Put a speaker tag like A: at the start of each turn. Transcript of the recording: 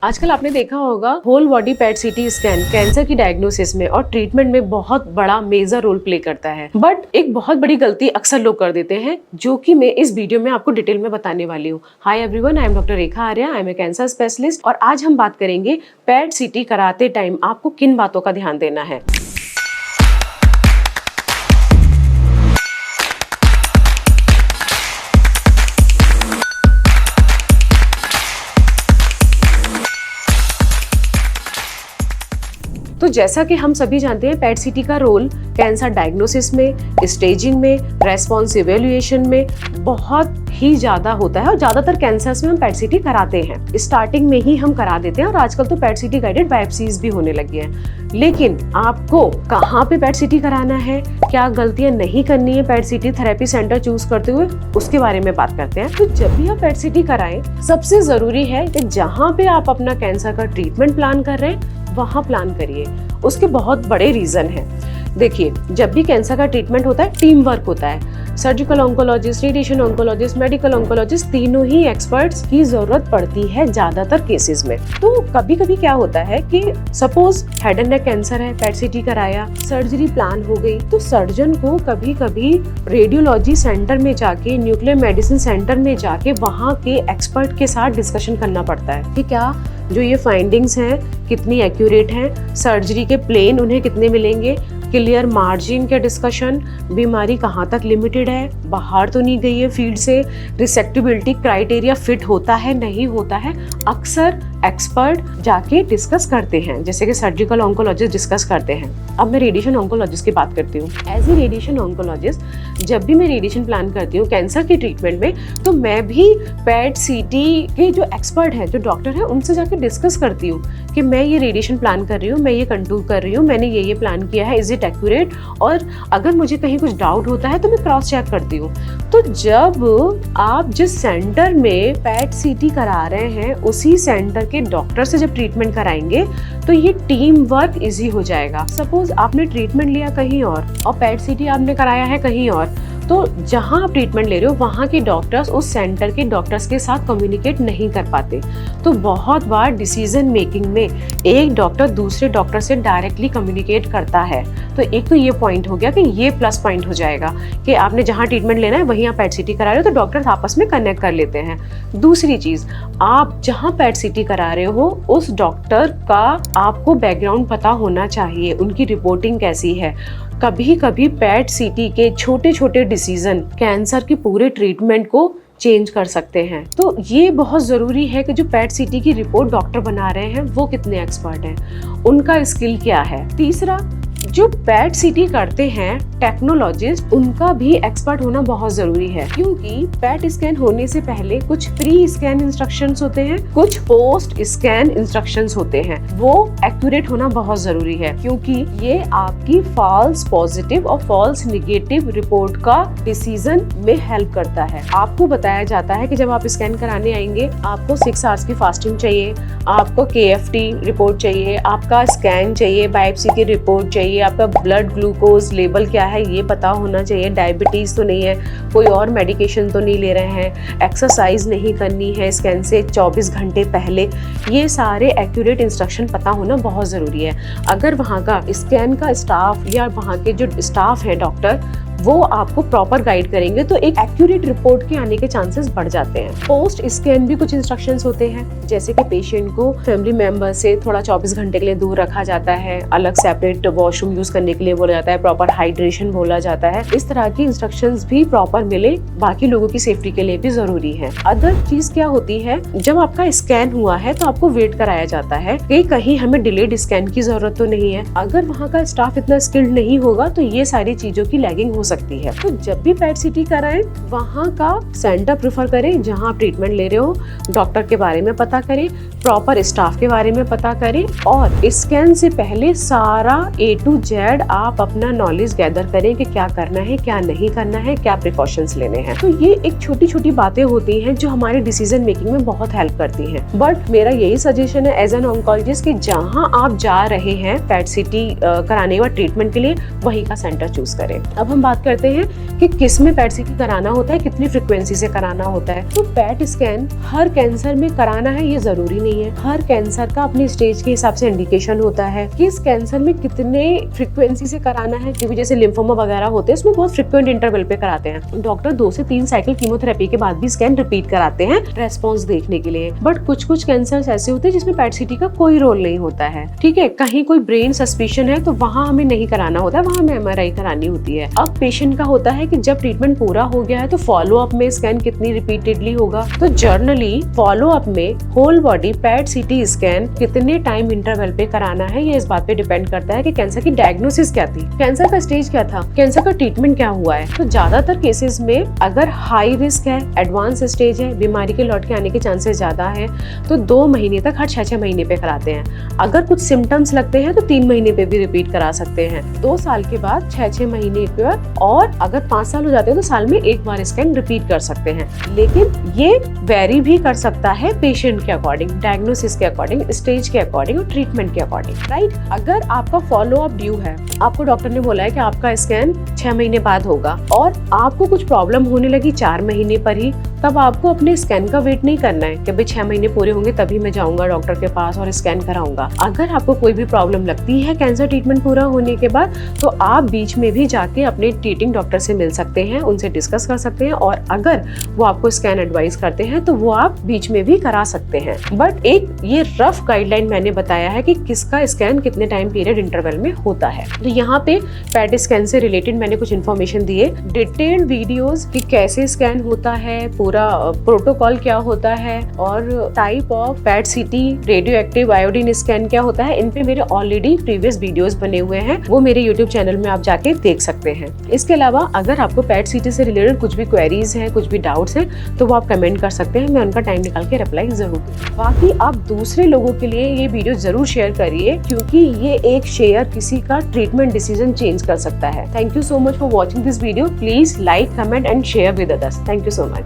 A: आजकल आपने देखा होगा होल बॉडी पेट सीटी स्कैन कैंसर की डायग्नोसिस में और ट्रीटमेंट में बहुत बड़ा मेजर रोल प्ले करता है। बट एक बहुत बड़ी गलती अक्सर लोग कर देते हैं, जो कि मैं इस वीडियो में आपको डिटेल में बताने वाली हूँ। Hi everyone, I am doctor Rekha Arya, I am a cancer specialist और आज हम बात करेंगे पेट सीटी कराते टाइम आपको किन बातों का ध्यान देना है। तो जैसा कि हम सभी जानते हैं, पेट सीटी का रोल कैंसर डायग्नोसिस में, स्टेजिंग में, रेस्पॉन्स इवेल्युएशन में बहुत ही ज्यादा होता है और ज्यादातर कैंसर्स में हम पेट सीटी कराते हैं। स्टार्टिंग में ही हम करा देते हैं और आजकल तो पेट सीटी गाइडेड बायोप्सीज भी होने लगी हैं। लेकिन आपको कहाँ पे पेट सीटी कराना है, क्या गलतियां नहीं करनी है पेट सीटी थेरेपी सेंटर चूज करते हुए, उसके बारे में बात करते हैं। तो जब भी आप पेट सीटी कराएं, सबसे जरूरी है कि जहाँ पे आप अपना कैंसर का ट्रीटमेंट प्लान कर रहे हैं वहाँ प्लान करिए। उसके बहुत बड़े रीजन हैं। देखिए, जब भी कैंसर का ट्रीटमेंट होता है, टीम वर्क होता है। Surgical oncologist, radiation oncologist, medical oncologist, तीनों ही एक्सपर्ट्स की जरूरत पड़ती है ज्यादातर केसेस में। तो कभी कभी क्या होता है कि suppose head and neck cancer है, पेट सीटी कराया, सर्जरी प्लान हो गई, तो सर्जन को कभी कभी रेडियोलॉजी सेंटर में जाके, न्यूक्लियर मेडिसिन सेंटर में जाके वहाँ के एक्सपर्ट के साथ डिस्कशन करना पड़ता है कि क्या जो ये फाइंडिंग्स हैं कितनी एक्यूरेट हैं, सर्जरी के प्लेन उन्हें कितने मिलेंगे, क्लियर मार्जिन के डिस्कशन, बीमारी कहाँ तक लिमिटेड है, बाहर तो नहीं गई है फील्ड से, रिसेक्टिबिलिटी क्राइटेरिया फिट होता है नहीं होता है, अक्सर एक्सपर्ट जाके डिस्कस करते हैं, जैसे कि सर्जिकल ऑन्कोलॉजिस्ट डिस्कस करते हैं। अब मैं रेडिएशन ऑन्कोलॉजिस्ट की बात करती हूँ। एज ए रेडिएशन ऑन्कोलॉजिस्ट जब भी मैं रेडिएशन प्लान करती हूँ कैंसर के ट्रीटमेंट में, तो मैं भी पेट सीटी के जो एक्सपर्ट हैं, जो डॉक्टर हैं, उनसे जाके डिस्कस करती हूँ कि मैं ये रेडिएशन प्लान कर रही हूँ, मैं ये कंटूर कर रही हूँ, मैंने ये प्लान किया है, इज इट एक्यूरेट, और अगर मुझे कहीं कुछ डाउट होता है तो मैं क्रॉस चेक करती हूँ। तो जब आप जिस सेंटर में पेट सीटी करा रहे हैं उसी सेंटर के डॉक्टर से जब ट्रीटमेंट कराएंगे तो ये टीम वर्क इजी हो जाएगा। सपोज आपने ट्रीटमेंट लिया कहीं और पेट सीटी आपने कराया है कहीं और, तो जहां आप ट्रीटमेंट ले रहे हो वहां के डॉक्टर्स उस सेंटर के डॉक्टर्स के साथ कम्युनिकेट नहीं कर पाते। तो बहुत बार डिसीजन मेकिंग में एक डॉक्टर दूसरे डॉक्टर से डायरेक्टली कम्युनिकेट करता है। तो एक तो ये पॉइंट हो गया कि ये प्लस पॉइंट हो जाएगा कि आपने जहां ट्रीटमेंट लेना है वहीं आप पेट सीटी करा रहे हो तो डॉक्टर्स आपस में कनेक्ट कर लेते हैं। दूसरी चीज, आप जहां पेट सीटी करा रहे हो उस डॉक्टर का आपको बैकग्राउंड पता होना चाहिए, उनकी रिपोर्टिंग कैसी है। कभी कभी पेट सीटी के छोटे छोटे डिसीजन कैंसर के पूरे ट्रीटमेंट को चेंज कर सकते हैं। तो ये बहुत जरूरी है कि जो पेट सीटी की रिपोर्ट डॉक्टर बना रहे हैं वो कितने एक्सपर्ट हैं, उनका स्किल क्या है। तीसरा, जो पेट सीटी करते हैं टेक्नोलॉजिस्ट, उनका भी एक्सपर्ट होना बहुत जरूरी है, क्योंकि पेट स्कैन होने से पहले कुछ प्री स्कैन इंस्ट्रक्शंस होते हैं, कुछ पोस्ट स्कैन इंस्ट्रक्शंस होते हैं। वो एक्यूरेट होना बहुत जरूरी है, क्योंकि ये आपकी फॉल्स पॉजिटिव और फॉल्स निगेटिव रिपोर्ट का डिसीजन में हेल्प करता है। आपको बताया जाता है कि जब आप स्कैन कराने आएंगे आपको 6 आवर्स की फास्टिंग चाहिए, आपको KFT रिपोर्ट चाहिए, आपका स्कैन चाहिए, बायोप्सी की रिपोर्ट चाहिए, आपका ब्लड ग्लूकोज लेवल क्या है ये पता होना चाहिए, डायबिटीज तो नहीं है, कोई और मेडिकेशन तो नहीं ले रहे हैं, एक्सरसाइज नहीं करनी है स्कैन से 24 घंटे पहले। ये सारे एक्यूरेट इंस्ट्रक्शन पता होना बहुत ज़रूरी है। अगर वहाँ का स्कैन का स्टाफ या वहाँ के जो स्टाफ है डॉक्टर, वो आपको प्रॉपर गाइड करेंगे तो एक एक्यूरेट रिपोर्ट के आने के चांसेस बढ़ जाते हैं। पोस्ट स्कैन भी कुछ इंस्ट्रक्शंस होते हैं, जैसे कि पेशेंट को फैमिली मेंबर से थोड़ा 24 घंटे के लिए दूर रखा जाता है, अलग सेपरेट वॉशरूम यूज करने के लिए बोला जाता है, प्रॉपर हाइड्रेशन बोला जाता है। इस तरह की इंस्ट्रक्शंस भी प्रॉपर मिले, बाकी लोगों की सेफ्टी के लिए भी जरूरी है। अदर चीज क्या होती है, जब आपका स्कैन हुआ है तो आपको वेट कराया जाता है कि कहीं हमें डिलेड स्कैन की जरूरत तो नहीं है। अगर वहाँ का स्टाफ इतना स्किल्ड नहीं होगा तो ये सारी चीजों की लैगिंग हो सकती है। तो जब भी पेट सीटी कराएं वहाँ का सेंटर प्रेफर करें जहाँ आप ट्रीटमेंट ले रहे हो, डॉक्टर के बारे में पता करें, प्रॉपर स्टाफ के बारे में पता करें और स्कैन से पहले सारा A to Z आप अपना नॉलेज गैदर करें कि क्या करना है, क्या नहीं करना है, क्या प्रिकॉशंस लेने हैं। तो ये एक छोटी छोटी बातें होती हैं जो हमारे डिसीजन मेकिंग में बहुत हेल्प करती हैं। बट मेरा यही सजेशन है एज एन ऑन्कोलॉजिस्ट कि जहाँ आप जा रहे हैं पेट सीटी कराने व ट्रीटमेंट के लिए, वहीं का सेंटर चूज करें। अब हम बात बात करते हैं कि किस में पैट सीटी कराना होता है, कितनी फ्रिक्वेंसी से कराना होता है। तो पैट स्कैन हर कैंसर में कराना है ये जरूरी नहीं है। हर कैंसर का अपनी स्टेज के हिसाब से इंडिकेशन होता है, किस कैंसर में कितने फ्रिक्वेंसी से कराना है, क्योंकि जैसे लिम्फोमा वगैरह होते हैं उसमें बहुत फ्रिक्वेंट इंटरवल पे कराते हैं। डॉक्टर 2 से 3 साइकिल कीमोथेरेपी के बाद भी स्कैन रिपीट कराते हैं रेस्पॉन्स देखने के लिए। बट कुछ कैंसर ऐसे होते हैं जिसमें पैट सीटी का कोई रोल नहीं होता है, ठीक है। कहीं कोई ब्रेन सस्पिशन है तो वहाँ हमें नहीं कराना होता है, वहाँ हमें MRI करानी होती है। अब पेशेंट का होता है कि जब ट्रीटमेंट पूरा हो गया है तो फॉलो अप में स्कैन कितनी रिपीटेडली होगा। तो जर्नली फॉलो अप में whole body PET CT scan कितने टाइम इंटरवल पे कराना है, ये इस बात पे डिपेंड करता है कि कैंसर की डायग्नोसिस क्या थी, कैंसर का स्टेज क्या था, कैंसर का ट्रीटमेंट क्या हुआ है। तो ज्यादातर केसेस में अगर हाई रिस्क है, एडवांस स्टेज है, बीमारी के लौट के आने के चांसेस ज्यादा है, तो 2 महीने तक हर 6 महीने पे कराते हैं। अगर कुछ सिम्टम्स लगते हैं तो 3 महीने पे भी रिपीट करा सकते हैं, 2 साल के बाद 6 महीने पे, और अगर 5 साल हो जाते हैं तो साल में एक बार स्कैन रिपीट कर सकते हैं। लेकिन ये वेरी भी कर सकता है पेशेंट के अकॉर्डिंग, डायग्नोसिस के अकॉर्डिंग, स्टेज के अकॉर्डिंग और ट्रीटमेंट के अकॉर्डिंग, राइट। अगर आपका फॉलो अप ड्यू है, आपको डॉक्टर ने बोला है कि आपका स्कैन 6 महीने बाद होगा और आपको कुछ प्रॉब्लम होने लगी 4 महीने पर ही, तब आपको अपने स्कैन का वेट नहीं करना है कि भाई 6 महीने पूरे होंगे तभी मैं जाऊंगा डॉक्टर के पास और स्कैन कराऊंगा। अगर आपको कोई भी प्रॉब्लम लगती है कैंसर ट्रीटमेंट पूरा होने के बाद, तो आप बीच में भी जाके अपने ट्रीटिंग डॉक्टर से मिल सकते हैं, उनसे डिस्कस कर सकते हैं, और अगर वो आपको स्कैन एडवाइस करते हैं तो वो आप बीच में भी करा सकते हैं। बट एक ये रफ गाइडलाइन मैंने बताया है कि किसका स्कैन कितने टाइम पीरियड इंटरवल में होता है। तो यहाँ पे पैट स्कैन से रिलेटेड मैंने कुछ इन्फॉर्मेशन दिए, डिटेल्ड वीडियोस कि कैसे स्कैन होता है, पूरा प्रोटोकॉल क्या होता है, और टाइप ऑफ पैट सीटी, रेडियो एक्टिव आयोडीन स्कैन क्या होता है, इन पे मेरे ऑलरेडी प्रीवियस वीडियोस बने हुए हैं, वो मेरे यूट्यूब चैनल में आप जाके देख सकते हैं। इसके अलावा अगर आपको पैट सीटी से रिलेटेड कुछ भी क्वेरीज हैं, कुछ भी डाउट्स हैं, तो वो आप कमेंट कर सकते हैं, मैं उनका टाइम निकाल के रिप्लाई जरूर दूंगी। बाकी आप दूसरे लोगों के लिए ये वीडियो जरूर शेयर करिए, क्योंकि ये एक शेयर किसी का ट्रीटमेंट डिसीजन चेंज कर सकता है। Thank you so much for watching this video. Please like, comment and share with others. Thank you so much.